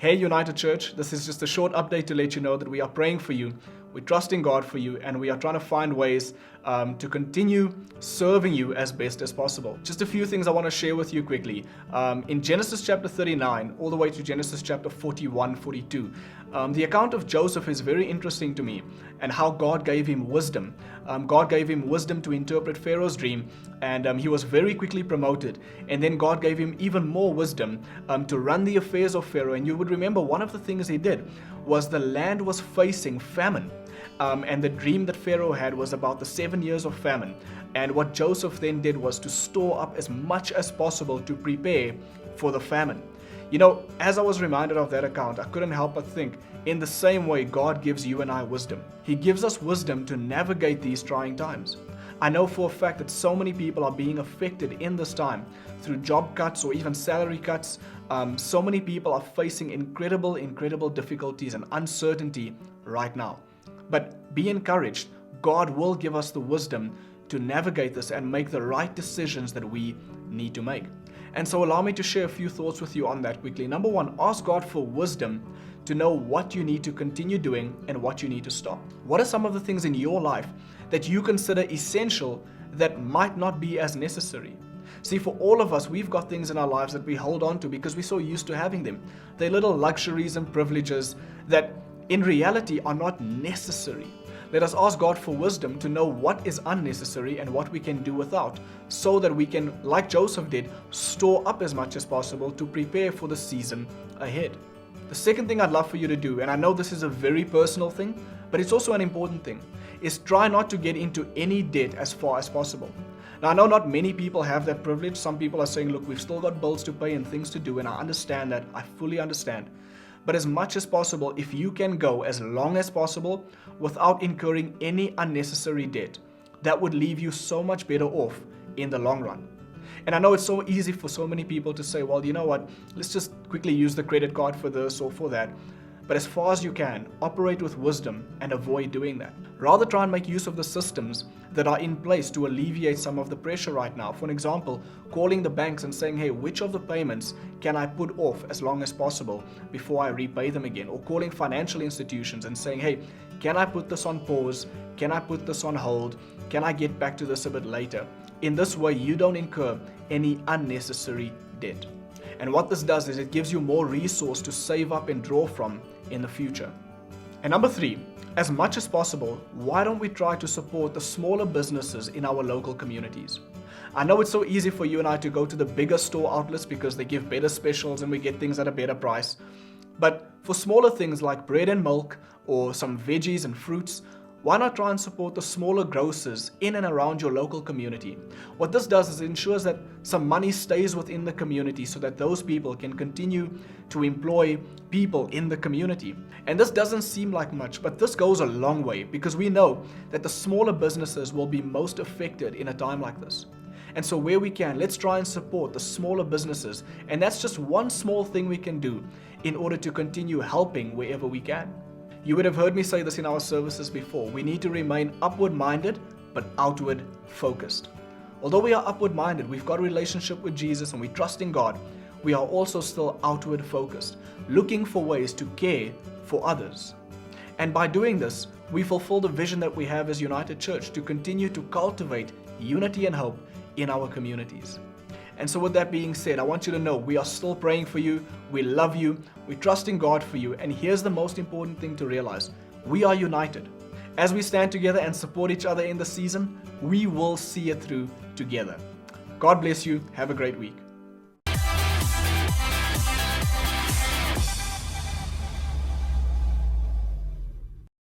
Hey United Church, this is just a short update to let you know that we are praying for you, we're trusting God for you, and we are trying to find ways to continue serving you as best as possible. Just a few things I want to share with you quickly. In Genesis chapter 39, all the way to Genesis chapter 41, 42, the account of Joseph is very interesting to me, and how God gave him wisdom. God gave him wisdom to interpret Pharaoh's dream, and he was very quickly promoted. And then God gave him even more wisdom to run the affairs of Pharaoh. And you would remember one of the things he did was the land was facing famine. And the dream that Pharaoh had was about the 7 years of famine. And what Joseph then did was to store up as much as possible to prepare for the famine. You know, as I was reminded of that account, I couldn't help but think, in the same way God gives you and I wisdom. He gives us wisdom to navigate these trying times. I know for a fact that so many people are being affected in this time through job cuts or even salary cuts. So many people are facing incredible difficulties and uncertainty right now. But be encouraged. God will give us the wisdom to navigate this and make the right decisions that we need to make. And so allow me to share a few thoughts with you on that quickly. Number one, ask God for wisdom to know what you need to continue doing and what you need to stop. What are some of the things in your life that you consider essential that might not be as necessary? See, for all of us, we've got things in our lives that we hold on to because we're so used to having them. They're little luxuries and privileges that in reality are not necessary. Let us ask God for wisdom to know what is unnecessary and what we can do without, so that we can, like Joseph did, store up as much as possible to prepare for the season ahead. The second thing I'd love for you to do, and I know this is a very personal thing, but it's also an important thing, is try not to get into any debt as far as possible. Now, I know not many people have that privilege. Some people are saying, look, we've still got bills to pay and things to do, and I understand that. I fully understand. But as much as possible, if you can go as long as possible without incurring any unnecessary debt, that would leave you so much better off in the long run. And I know it's so easy for so many people to say, well, you know what, let's just quickly use the credit card for this or for that. But as far as you can, operate with wisdom and avoid doing that. Rather try and make use of the systems that are in place to alleviate some of the pressure right now. For example, calling the banks and saying, hey, which of the payments can I put off as long as possible before I repay them again? Or calling financial institutions and saying, hey, can I put this on pause? Can I put this on hold? Can I get back to this a bit later? In this way, you don't incur any unnecessary debt. And what this does is it gives you more resource to save up and draw from in the future. And number three, as much as possible, why don't we try to support the smaller businesses in our local communities? I know it's so easy for you and I to go to the bigger store outlets because they give better specials and we get things at a better price. But for smaller things like bread and milk or some veggies and fruits, why not try and support the smaller grocers in and around your local community? What this does is it ensures that some money stays within the community so that those people can continue to employ people in the community. And this doesn't seem like much, but this goes a long way because we know that the smaller businesses will be most affected in a time like this. And so where we can, let's try and support the smaller businesses. And that's just one small thing we can do in order to continue helping wherever we can. You would have heard me say this in our services before. We need to remain upward-minded, but outward-focused. Although we are upward-minded, we've got a relationship with Jesus and we trust in God, we are also still outward-focused, looking for ways to care for others. And by doing this, we fulfill the vision that we have as United Church to continue to cultivate unity and hope in our communities. And so with that being said, I want you to know we are still praying for you, we love you, we trust in God for you, and here's the most important thing to realize. We are united. As we stand together and support each other in the season, we will see it through together. God bless you. Have a great week.